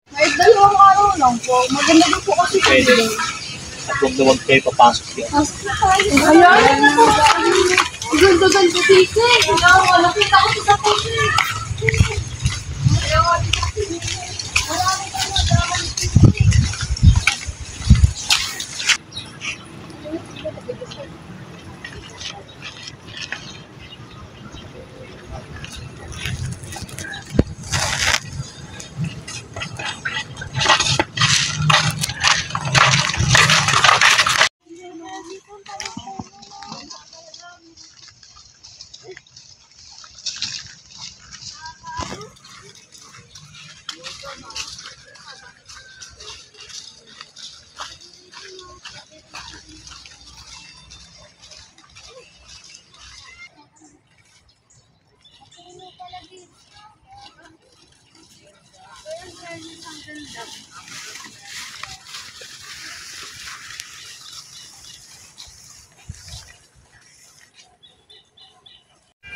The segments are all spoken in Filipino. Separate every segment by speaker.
Speaker 1: May dalawang araw lang po. Maganda din po kasi pwede.
Speaker 2: At huwag na huwag kayo papasok yan.
Speaker 1: Ayan! Ganda-ganda dito eh. Nakita ko sa puso eh.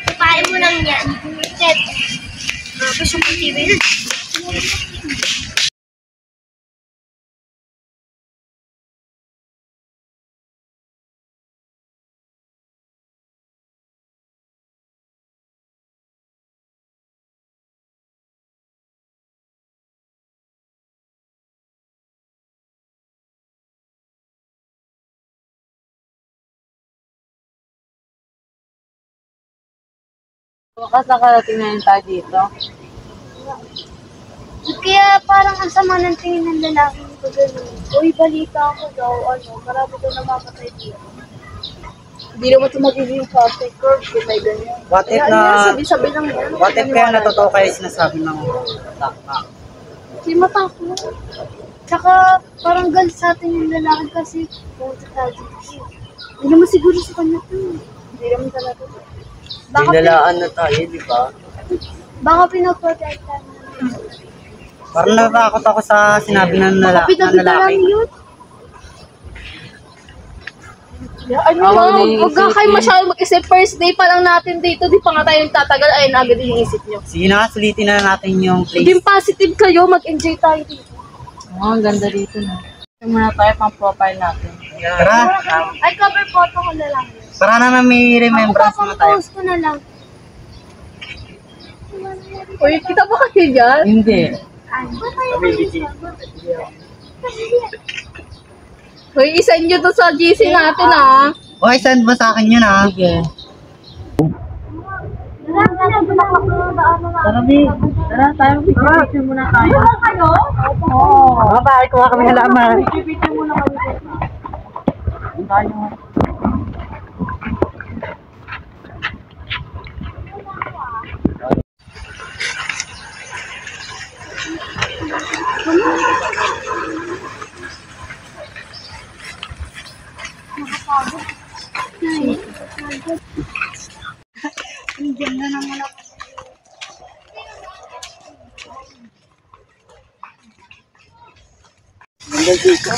Speaker 3: Papain mo lang yan. Set. Tapos yung TV.
Speaker 1: Wakas nakarating na yun tayo dito.
Speaker 3: Kaya parang ang sama ng tingin ng lalaki ko gano'n. Uy, balita ako daw, marami daw namamatay dito.
Speaker 1: Hindi naman ito magiging perfect curve kung may ganyan.
Speaker 4: What if
Speaker 1: Kaya,
Speaker 4: na...
Speaker 1: sabi-sabi lang yan.
Speaker 4: What if kaya natotoo kayo sinasabi ng takma?
Speaker 3: Kasi matakot. Tsaka parang galit sa atin yung lalaki kasi pumunta tayo dito. Hindi naman siguro sa kanya to.
Speaker 1: Hindi naman talaga.
Speaker 4: Dinalaan na tayo, di ba?
Speaker 3: Baka pinag-protectan na.
Speaker 4: Parang natakot ako sa sinabi ng
Speaker 3: Baka pinag-protectan
Speaker 4: lalaki.
Speaker 3: yun.
Speaker 1: Huwag ka kayo masyado mag-isip. First day pa lang natin dito, di pa nga tayo tatagal, ayun agad yung isip nyo.
Speaker 4: Sige na, sulitin na natin yung place.
Speaker 1: Maging positive kayo, mag-enjoy tayo dito. Ang ganda dito na. Ito muna tayo pang profile natin.
Speaker 4: Tara,
Speaker 3: Ay, cover photo ko na lang.
Speaker 4: para naman may remembrance na tayo.
Speaker 3: Post ko na lang.
Speaker 1: Uy, kita ba kayo dyan?
Speaker 4: Hindi.
Speaker 1: Uy, isend nyo to sa GC natin ah.
Speaker 4: Okay, send mo sa akin yun ah.
Speaker 1: Sige.
Speaker 4: Tara, B.
Speaker 1: Tara, tayo picture muna tayo.
Speaker 3: Kayo?
Speaker 1: Oo.
Speaker 4: Bye-bye, kuha kami halaman.
Speaker 1: Picture muna kayo. Tayo.
Speaker 3: Diyan na naman ako.
Speaker 4: Ganda dito.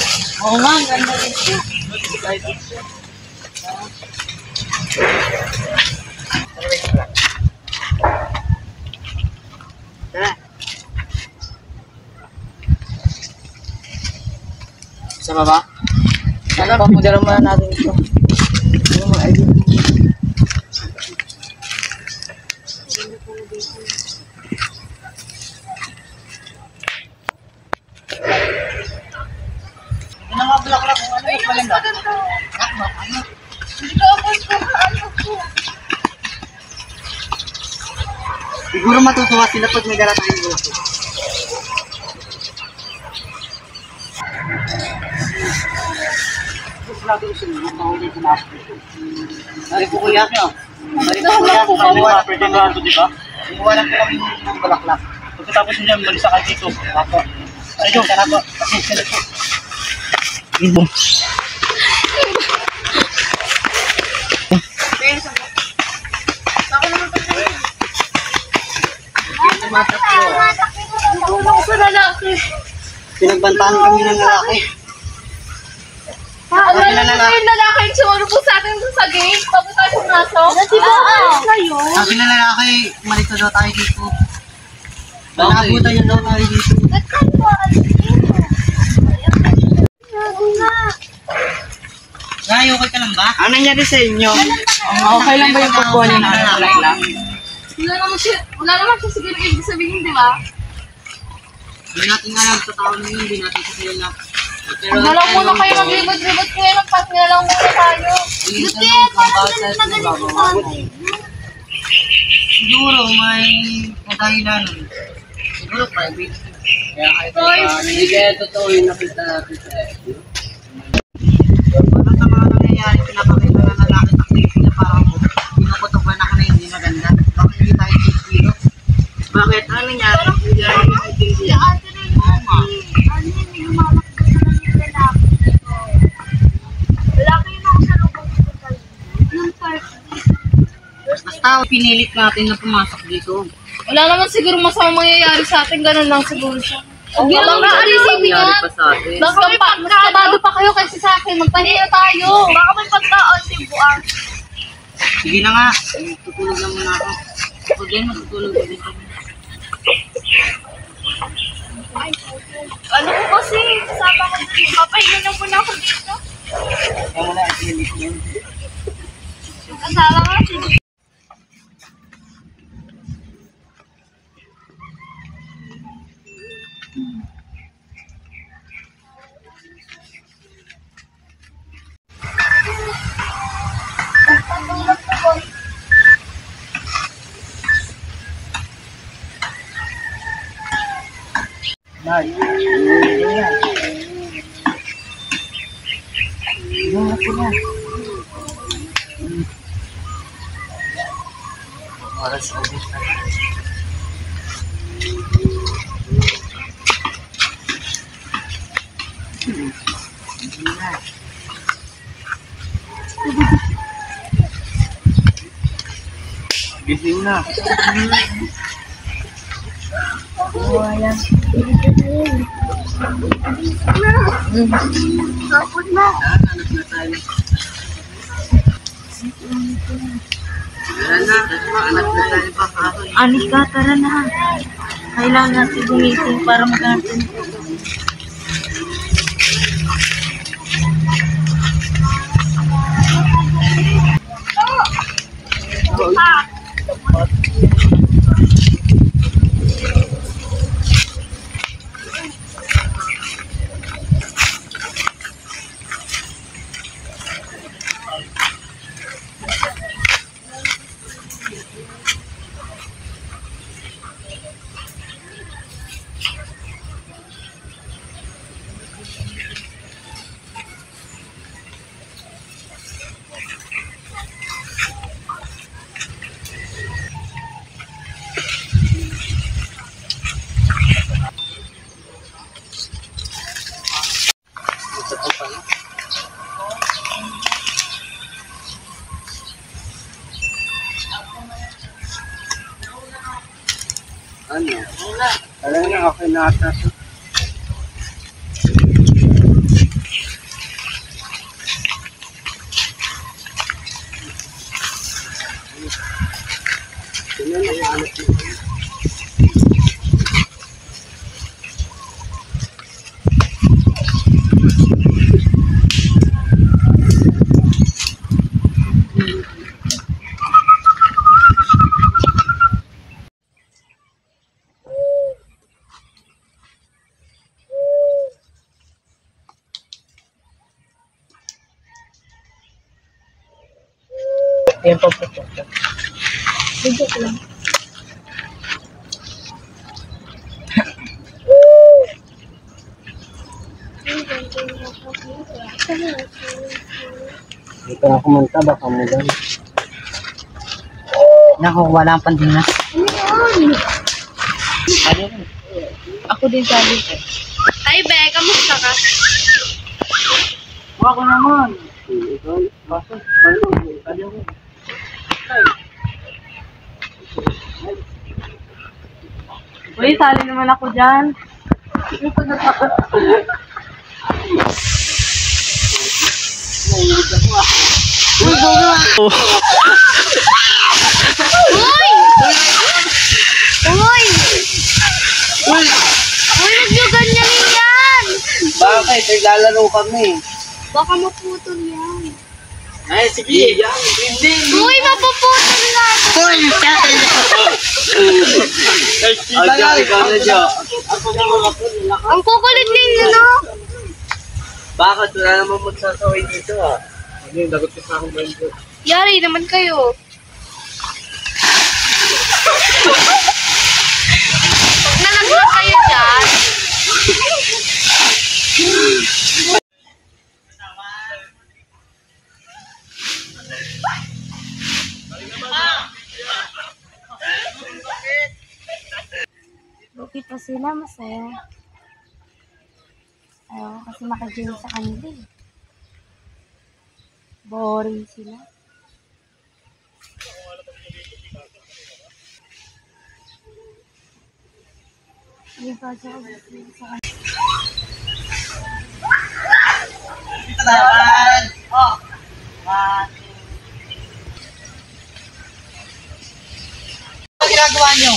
Speaker 1: Oo nga, ganda dito.
Speaker 4: Tara. Sa baba?
Speaker 1: Ano, pagmudala muna natin ito. Ano mga idea?
Speaker 4: Ano nga bulak-bulak kung ano yung maganda?
Speaker 3: Hindi ko ako ko.
Speaker 4: Siguro matutuwa sila pag may dala tayong bulak. Nari po kuya nyo. Nari po kuya.
Speaker 2: Mga pwede na ito, di ba?
Speaker 4: Iwanan ko kami ng bulaklak.
Speaker 2: Pagkatapos niya, malisa kayo dito.
Speaker 4: Apo. Sa inyo, sana po. Kasi sila po. Ibo.
Speaker 3: Tulong sa lalaki.
Speaker 4: Pinagbantaan kami ng lalaki.
Speaker 1: Ang alam mo yung lalaki yung sumulubog sa atin sa gate. Bago tayo pumasok.
Speaker 3: Di ba alis na yun?
Speaker 4: Sabi na lalaki, malito daw tayo dito. Nakabutan niya daw tayo dito.
Speaker 3: Ba't tayo ba alis dito? Gago nga.
Speaker 4: Ngay, okay ka lang ba? Ano nangyari sa inyo?
Speaker 2: Okay lang ba yung pagkuha niyo na
Speaker 4: Okay lang.
Speaker 1: Wala naman siya siguro ibig sabihin, di ba?
Speaker 4: Hindi natin alam sa tao na yun, hindi natin sa kanila. Pero
Speaker 1: Wala muna kayo maglibot-libot ko yun. Magpas nila lang muna tayo.
Speaker 3: Buti, parang galit na galit ko sa atin.
Speaker 4: Siguro may dahilan. Siguro private. Kaya kahit hindi kaya totoo yung nakita natin sa ano sa mga nangyayari, pinapakita na lalaki taktikin na parang pinuputukan ako na hindi maganda. Bakit hindi tayo dito? Bakit? Ano nangyari? Hindi tayo dito.
Speaker 3: Si ate rin ano yun, may lumamakbo sa lang yung lalaki dito. Lalaki yun ako sa lubong dito tayo. Yung park.
Speaker 4: Basta pinilit natin na pumasok dito.
Speaker 1: Wala naman siguro masamang mangyayari sa atin. Ganun lang siguro siya.
Speaker 3: Huwag
Speaker 1: Baka
Speaker 3: naman
Speaker 1: alisipin
Speaker 4: Nangyari
Speaker 1: yan.
Speaker 4: pa sa atin.
Speaker 1: Baka mas kabado pa kayo kasi sa akin. Magpahinga tayo.
Speaker 3: Baka may pagkaon si Buang.
Speaker 4: Sige na nga. Tutulog na muna ako. Ako din, matutulog ko din.
Speaker 3: Ano ko kasi, kasama ko dito. Papahinga na muna ako dito.
Speaker 4: Kaya wala, pinilit yun.
Speaker 3: Kasama ko si
Speaker 4: Nay, oras ubos na. Gising na.
Speaker 3: Kapot na.
Speaker 4: Anak na tayo. Tara na, anak na tayo pa ako.
Speaker 3: Anika, tara na. Kailangan natin gumising para maghanap.
Speaker 4: Ano? Alam na, okay na ata. Sino na yung anak mo? Yan po po.
Speaker 3: Bigyan ko lang.
Speaker 4: Dito na kumanta, baka mo doon. Naku, wala ang pandinas. Ano yun?
Speaker 1: Ako din sabi ko.
Speaker 3: Ay, Be, kamusta ka?
Speaker 4: Ako naman. Ikaw, basta. Ano yun?
Speaker 1: Uy, sali naman ako dyan.
Speaker 3: Uy! Uy! Uy, huwag nyo ganyanin yan!
Speaker 4: Bakit? Naglalaro kami.
Speaker 3: Baka maputol yan.
Speaker 4: Ay, sige. Hindi.
Speaker 3: Uy, mapuputol na!
Speaker 4: Ikaw na, Jo.
Speaker 3: Ang kukulit ninyo, no?
Speaker 4: Bakit? Wala naman magsasaway dito, ha? Hindi, dagot ka sa akin ba yun?
Speaker 3: Yari naman kayo. Pag nalaglag kayo dyan, buti pa sila, masaya. Ayaw kasi makagin sa kanila eh. Boring sila. Hindi pa siya kasi sa kanila.
Speaker 4: Dito naman. Oh. Ano ginagawa nyo?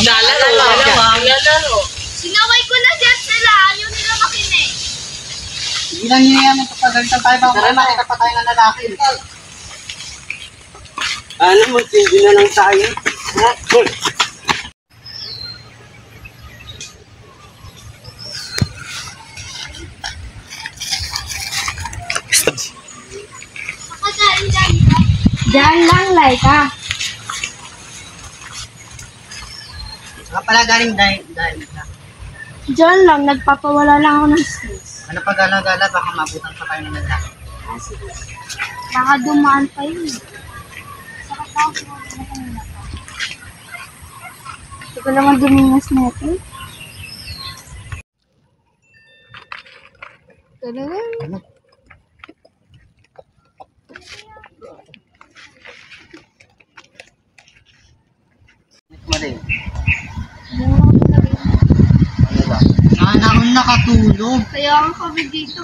Speaker 4: Naglalaro.
Speaker 3: Sinaway ko na dyan sila. Ayaw nila makinig.
Speaker 4: Hindi lang yun yan. Pagalitan tayo baka makita pa tayo ng lalaki. Ano mo, hindi na lang tayo.
Speaker 3: Makakain lang. Diyan lang, Laika.
Speaker 4: Pala galing dahil.
Speaker 3: Diyan lang, nagpapawala lang ako ng stress.
Speaker 4: Ano pag gala-gala, baka mabutan pa tayo ng lalaki.
Speaker 3: Ah, sige. Baka dumaan pa yun. Sarap ako. Ito ko lang ang dumingas natin. Tadadam.
Speaker 4: Mali. Sana akong nakatulog.
Speaker 3: Kaya ang kami dito.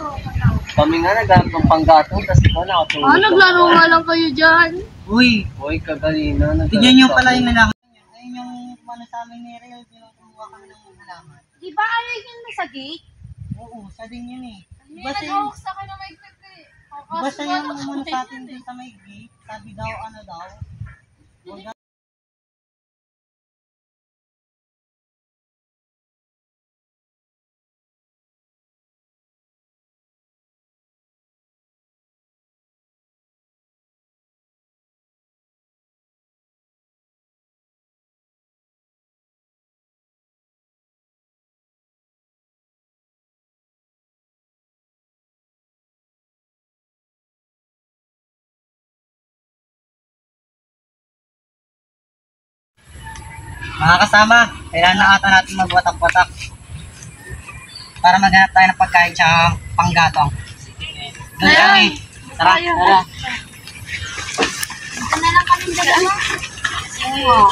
Speaker 4: Kami nga naghanap ng panggatong, kasi ko nakatulog.
Speaker 3: Naglaro nga lang kayo dyan.
Speaker 4: Uy, kagalina. Tignan nyo pala yung lalaki. Ayun yung ano sa amin ni Real, pinutuluwa kami ng halaman.
Speaker 3: Di ba ayaw yun na sa gate?
Speaker 4: Oo, siya din yun eh.
Speaker 3: Hindi nag-hawak sa akin na may pepe.
Speaker 4: Basta yung umano sa atin din sa may gate, sabi daw, ano daw. Huwag daw. Mga kasama, kailangan na ata natin magwatak-watak para maghanap tayo ng pagkain sa panggatong. Doon kami. Tara, tara.
Speaker 3: Ito na lang kami dalawa. Oo.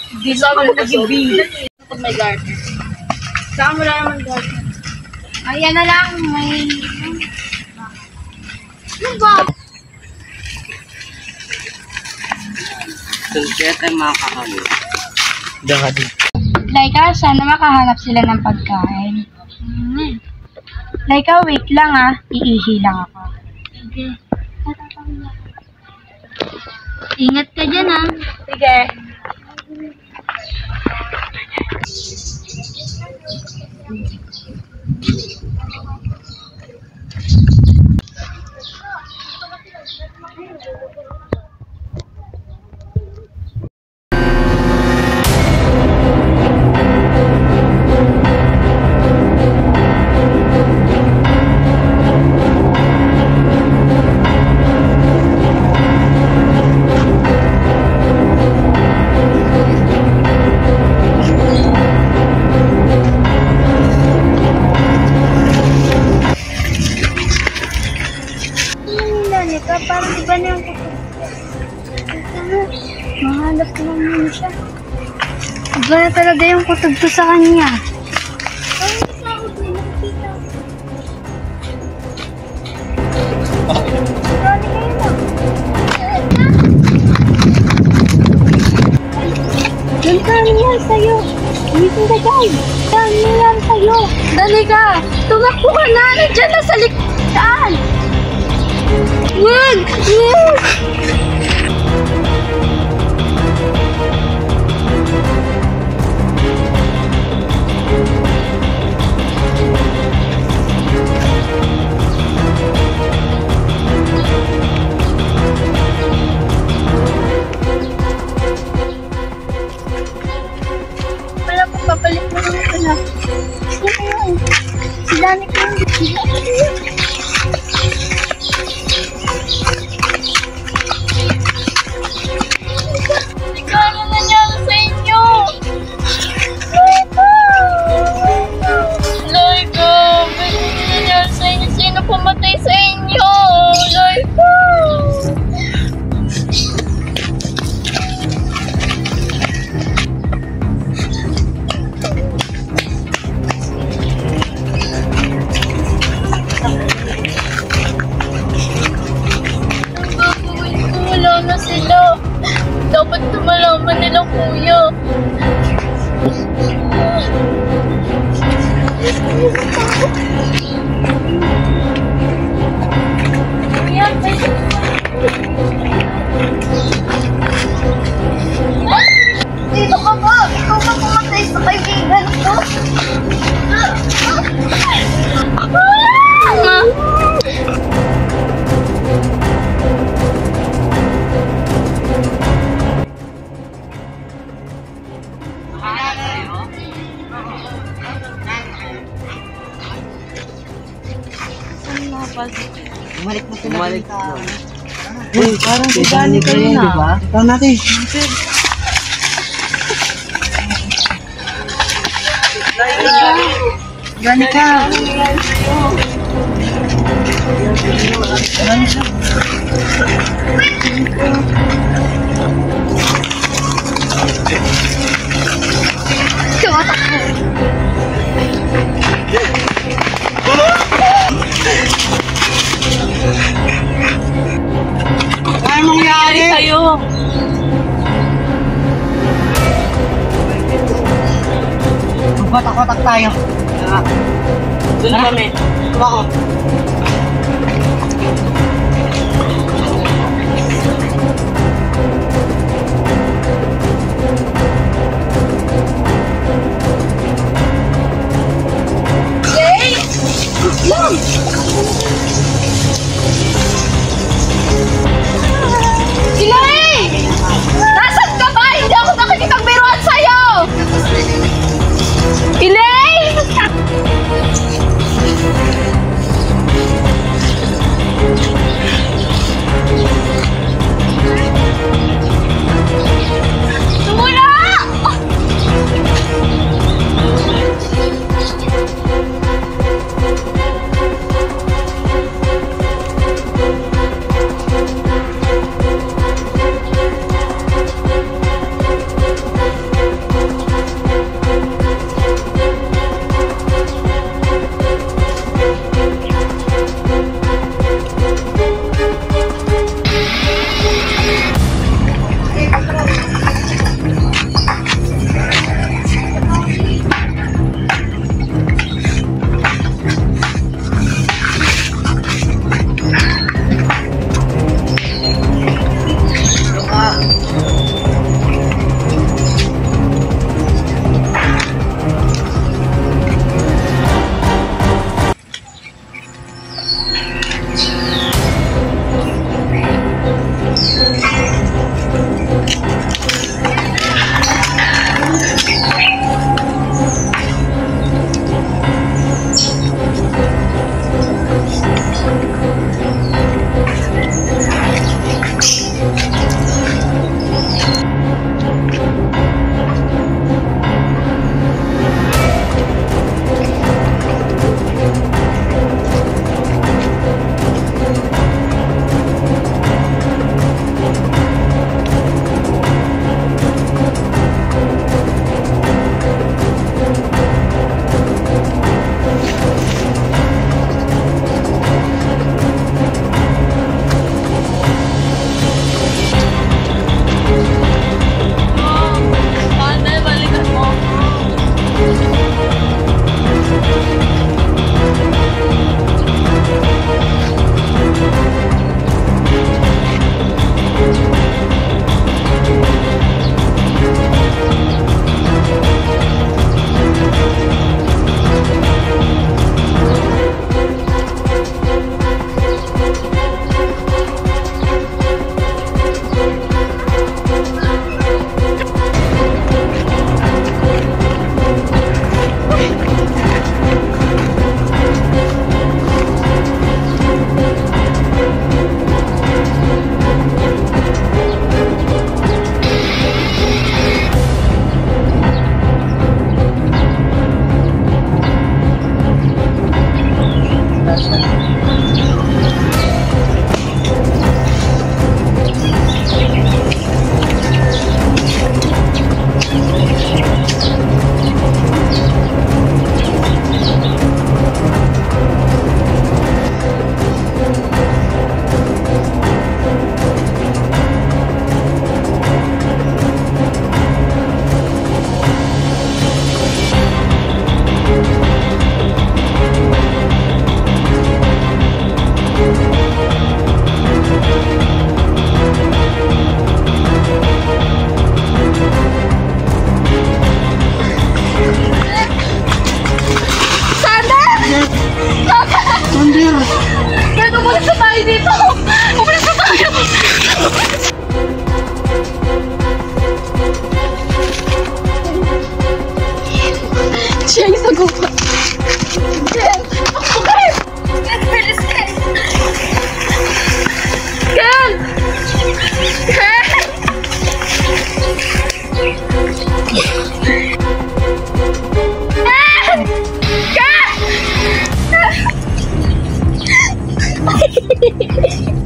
Speaker 3: Hindi sa ako naging bilan eh. Pag may garden. Saan mo lang naman garden? Ayan na lang, may... Ano ba?
Speaker 4: Tulkit ay mga kakamit. Diyan ka din.
Speaker 3: Laika, sana makahanap sila ng pagkain. Laika, wait lang ah. Iihi lang ako. Sige. Ingat ka dyan ah. Sige. Iba na talaga yung kutob ko sa kanya. Ganyan yan sa'yo. Dito na guys. Ganyan yan sa'yo. Dali ka. Tumakbo ka na. Nandiyan na sa likod. Wag! Wag! Wala po, papalit mo naman pala. Sino yun? Si Dani ko yun. Ano nangyari sa inyo? Laika! Ano nangyari sa inyo? Sino pumatay sa inyo? Laika! Wala na sila. Dapat tumalaman nila, kuya. Kuya, dito ka ba? Ikaw ba pumatay sa kaibigan ko?
Speaker 4: Bumalik mo sila. Bumalik mo.
Speaker 2: Uy, parang si Dani kayo na.
Speaker 4: Diba? Ikaw natin.
Speaker 2: Dani ka.
Speaker 4: Ano mangyari sa'yo? Magbatak-batak tayo. Doon na kami. Ako.
Speaker 1: Ilay! Nasaan ka ba? Hindi ako nakikipagbiruan sa'yo! Ilay!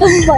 Speaker 3: Tumba.